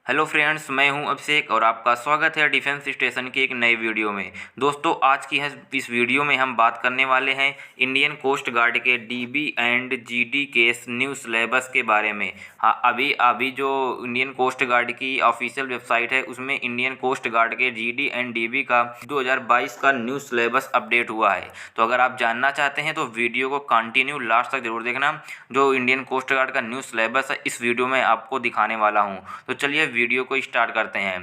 Hello friends, मैं हूं अभिषेक और आपका स्वागत है डिफेंस स्टेशन की एक नई वीडियो में। दोस्तों, आज की इस वीडियो में हम बात करने वाले हैं इंडियन कोस्ट गार्ड के डीबी एंड जीडी के न्यू सिलेबस के बारे में। हाँ, अभी जो इंडियन कोस्ट गार्ड की ऑफिशियल वेबसाइट है उसमें इंडियन कोस्ट गार्ड के जीडी एंड डीबी का 2022 का न्यू सिलेबस अपडेट हुआ है। तो अगर आप जानना चाहते हैं तो वीडियो को कंटिन्यू लास्ट तक जरूर देखना। जो इंडियन कोस्ट गार्ड का न्यू सिलेबस है इस वीडियो में आपको दिखाने वाला हूँ। तो चलिए वीडियो को स्टार्ट करते हैं।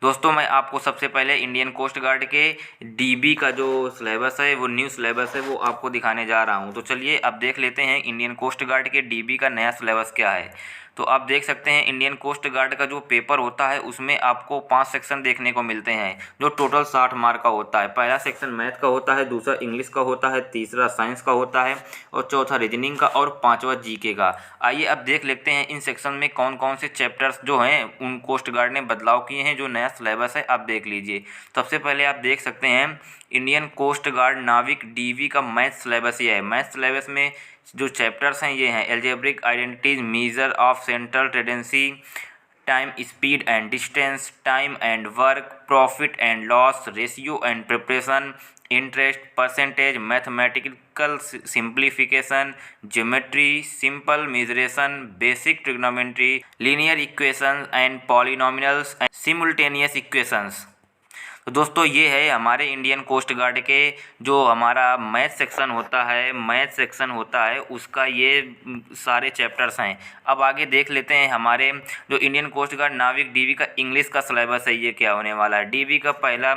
दोस्तों, मैं आपको सबसे पहले इंडियन कोस्ट गार्ड के डीबी का जो सिलेबस है, वो न्यू सिलेबस है, वो आपको दिखाने जा रहा हूं। तो चलिए अब देख लेते हैं इंडियन कोस्ट गार्ड के डीबी का नया सिलेबस क्या है। तो आप देख सकते हैं इंडियन कोस्ट गार्ड का जो पेपर होता है उसमें आपको 5 सेक्शन देखने को मिलते हैं, जो टोटल 60 मार्क का होता है। पहला सेक्शन मैथ का होता है, दूसरा इंग्लिश का होता है, तीसरा साइंस का होता है और चौथा रीजनिंग का और पांचवा जीके का। आइए अब देख लेते हैं इन सेक्शन में कौन कौन से चैप्टर्स जो हैं उन कोस्ट गार्ड ने बदलाव किए हैं। जो नया सिलेबस है आप देख लीजिए। सबसे पहले आप देख सकते हैं इंडियन कोस्ट गार्ड नाविक डीवी का मैथ सिलेबस ये है। मैथ सिलेबस में जो चैप्टर्स हैं ये हैं algebraic identities, measure of central tendency, time speed and distance, time and work, profit and loss, ratio and preparation, interest, percentage, mathematical simplification, geometry, simple mensuration, basic trigonometry, linear equations and polynomials and simultaneous equations. तो दोस्तों, ये है हमारे Indian coast guard के जो हमारा math section होता है उसका ये सारे चैप्टर्स हैं। अब आगे देख लेते हैं हमारे जो इंडियन कोस्ट गार्ड नाविक डीवी का इंग्लिश का सिलेबस है ये क्या होने वाला है। डीवी का पहला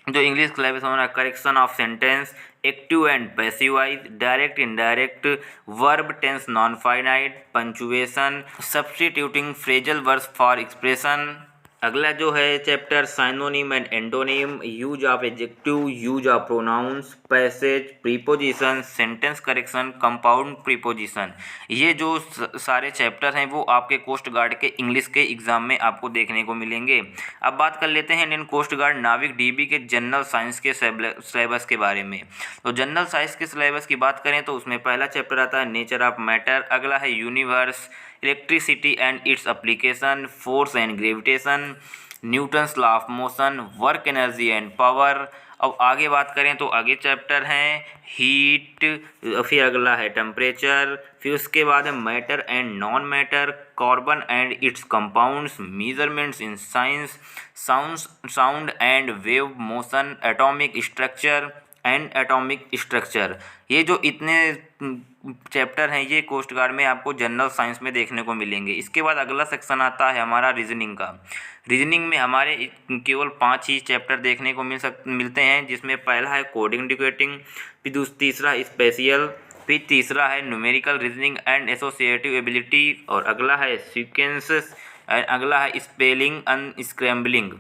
जो इंग्लिश सिलेबस होना है correction of sentence, active and passive voice, direct indirect, verb tense non finite, punctuation, substituting phrasal verbs for expression. अगला जो है chapter synonym and antonym, use of adjective, use of pronouns, passage, preposition, sentence correction, compound preposition. ये जो सारे chapters हैं वो आपके coast guard के इंग्लिश के एग्जाम में आपको देखने को मिलेंगे। अब बात कर लेते हैं इंडियन कोस्ट गार्ड नाविक डीबी के जनरल साइंस के सिलेबस के बारे में। तो जनरल साइंस के सिलेबस की बात करें तो उसमें पहला चैप्टर आता है नेचर ऑफ मैटर, अगला है universe, electricity and its application, force and gravitation, Newton's law of motion, work energy and power. अब आगे बात करें तो आगे चैप्टर हैं हीट, फिर अगला है टेम्परेचर, फिर उसके बाद है matter and non matter, carbon and it's compounds, measurements in science, sound and wave motion, atomic structure and atomic structure. ये जो इतने चैप्टर हैं ये कोस्ट गार्ड में आपको जनरल साइंस में देखने को मिलेंगे। इसके बाद अगला सेक्शन आता है हमारा रीजनिंग का। रीजनिंग में हमारे केवल 5 ही चैप्टर देखने को मिलते हैं, जिसमें पहला है कोडिंग डिकोडिंग, फिर तीसरा स्पेशियल, फिर तीसरा है numerical reasoning and associative ability, और अगला है सीक्वेंसेस, अगला है स्पेलिंग एंड स्क्रैम्बलिंग।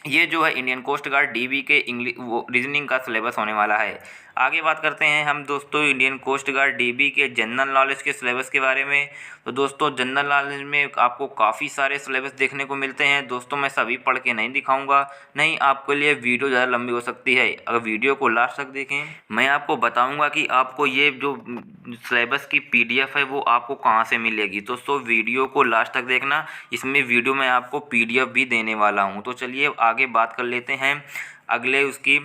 ये जो है इंडियन कोस्ट गार्ड डीबी के इंग्लिश रीजनिंग का सिलेबस होने वाला है। आगे बात करते हैं हम दोस्तों इंडियन कोस्ट गार्ड डीबी के जनरल नॉलेज के सिलेबस के बारे में। तो दोस्तों, जनरल नॉलेज में आपको काफ़ी सारे सिलेबस देखने को मिलते हैं। दोस्तों, मैं सभी पढ़ के नहीं दिखाऊंगा, नहीं आपके लिए वीडियो ज़्यादा लंबी हो सकती है। अगर वीडियो को लास्ट तक देखें, मैं आपको बताऊँगा कि आपको ये जो सिलेबस की PDF है वो आपको कहाँ से मिलेगी। दोस्तों, वीडियो को लास्ट तक देखना, इसमें वीडियो में आपको PDF भी देने वाला हूँ। तो चलिए आगे बात कर लेते हैं अगले उसकी।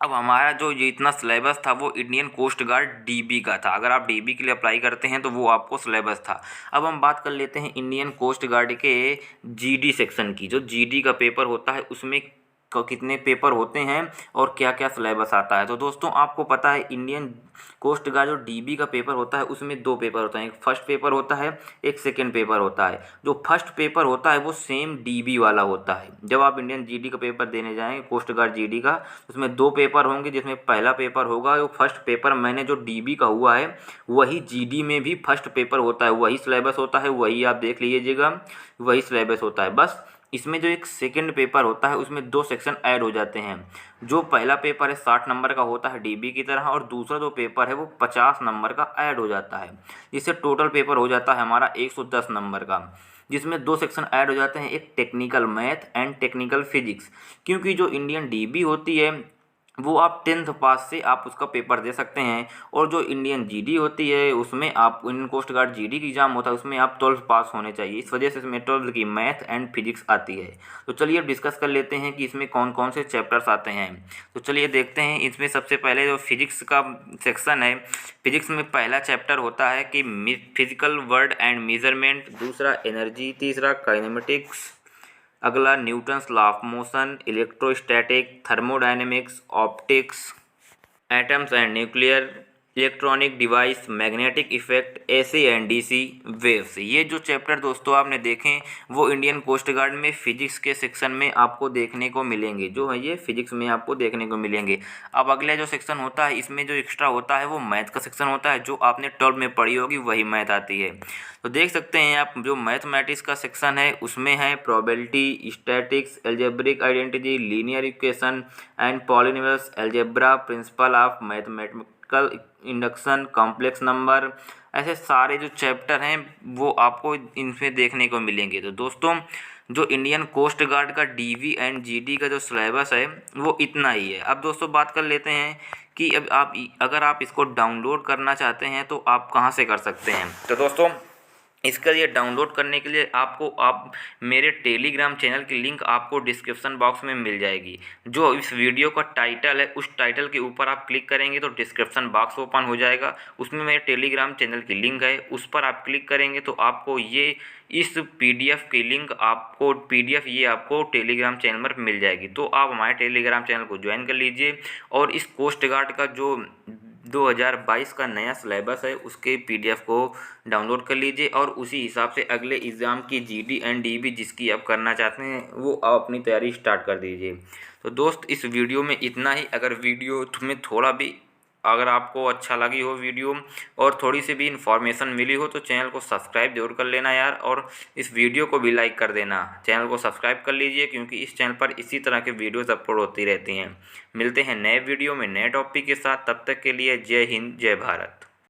अब हमारा जो ये इतना सिलेबस था वो इंडियन कोस्ट गार्ड डीबी का था। अगर आप डीबी के लिए अप्लाई करते हैं तो वो आपको सिलेबस था। अब हम बात कर लेते हैं इंडियन कोस्ट गार्ड के जीडी सेक्शन की। जो जीडी का पेपर होता है उसमें कितने पेपर होते हैं और क्या क्या सिलेबस आता है। तो दोस्तों, आपको पता है इंडियन कोस्ट गार्ड जो डीबी का पेपर होता है उसमें 2 पेपर होते हैं, एक फर्स्ट पेपर होता है, एक सेकेंड पेपर होता है। जो फर्स्ट पेपर होता है वो सेम डीबी वाला होता है। जब आप इंडियन जीडी का पेपर देने जाएंगे कोस्ट गार्ड जीडी का, उसमें 2 पेपर होंगे, जिसमें पहला पेपर होगा जो फर्स्ट पेपर मैंने जो डीबी का हुआ है वही जीडी में भी फर्स्ट पेपर होता है, वही सिलेबस होता है, वही आप देख लीजिएगा, वही सिलेबस होता है। बस इसमें जो एक सेकंड पेपर होता है उसमें 2 सेक्शन ऐड हो जाते हैं। जो पहला पेपर है 60 नंबर का होता है डीबी की तरह, और दूसरा जो पेपर है वो 50 नंबर का ऐड हो जाता है, जिससे टोटल पेपर हो जाता है हमारा 110 नंबर का, जिसमें 2 सेक्शन ऐड हो जाते हैं, एक technical math and technical physics. क्योंकि जो इंडियन डीबी होती है वो आप 10th पास से आप उसका पेपर दे सकते हैं। और जो इंडियन जीडी होती है उसमें आप इंडियन कोस्ट गार्ड जीडी की एग्ज़ाम होता है उसमें आप 12th पास होने चाहिए। इस वजह से इसमें 12th की मैथ एंड फिजिक्स आती है। तो चलिए अब डिस्कस कर लेते हैं कि इसमें कौन कौन से चैप्टर्स आते हैं। तो चलिए देखते हैं। इसमें सबसे पहले जो फिजिक्स का सेक्शन है, फिजिक्स में पहला चैप्टर होता है कि फिजिकल वर्ड एंड मेजरमेंट, दूसरा एनर्जी, तीसरा काइनेमेटिक्स, अगला Newton's law of motion, electrostatic, thermodynamics, optics, atoms and nuclear, electronic device, magnetic effect, AC and DC waves. ये जो चैप्टर दोस्तों आपने देखें वो इंडियन कोस्ट गार्ड में फिजिक्स के सेक्शन में आपको देखने को मिलेंगे, जो है ये फिजिक्स में आपको देखने को मिलेंगे। अब अगला जो सेक्शन होता है इसमें जो एक्स्ट्रा होता है वो मैथ का सेक्शन होता है, जो आपने 12 में पढ़ी होगी वही मैथ आती है। तो देख सकते हैं आप जो मैथमेटिक्स का सेक्शन है उसमें है probability, statics, algebraic identity, linear equation and polynomials, algebra, principle of mathematical induction, complex number. ऐसे सारे जो चैप्टर हैं वो आपको इनमें देखने को मिलेंगे। तो दोस्तों जो इंडियन कोस्ट गार्ड का डीवी एंड जीडी का जो सिलेबस है वो इतना ही है। अब दोस्तों बात कर लेते हैं कि अब आप अगर आप इसको डाउनलोड करना चाहते हैं तो आप कहाँ से कर सकते हैं। तो दोस्तों इसका ये डाउनलोड करने के लिए आप मेरे टेलीग्राम चैनल की लिंक आपको डिस्क्रिप्शन बॉक्स में मिल जाएगी। जो इस वीडियो का टाइटल है उस टाइटल के ऊपर आप क्लिक करेंगे तो डिस्क्रिप्शन बॉक्स ओपन हो जाएगा, उसमें मेरे टेलीग्राम चैनल की लिंक है, उस पर आप क्लिक करेंगे तो आपको ये इस पीडीएफ की लिंक आपको पीडीएफ ये आपको टेलीग्राम चैनल पर मिल जाएगी। तो आप हमारे टेलीग्राम चैनल को ज्वाइन कर लीजिए और इस कोस्ट गार्ड का जो 2022 का नया सिलेबस है उसके पीडीएफ को डाउनलोड कर लीजिए और उसी हिसाब से अगले एग्ज़ाम की जीडी एंड डीबी जिसकी आप करना चाहते हैं वो आप अपनी तैयारी स्टार्ट कर दीजिए। तो दोस्त इस वीडियो में इतना ही। अगर वीडियो तुम्हें थोड़ा भी अगर आपको अच्छा लगी हो वीडियो और थोड़ी सी भी इन्फॉर्मेशन मिली हो तो चैनल को सब्सक्राइब जरूर कर लेना यार, और इस वीडियो को भी लाइक कर देना। चैनल को सब्सक्राइब कर लीजिए क्योंकि इस चैनल पर इसी तरह के वीडियोस अपलोड होती रहती हैं। मिलते हैं नए वीडियो में नए टॉपिक के साथ, तब तक के लिए जय हिंद जय भारत।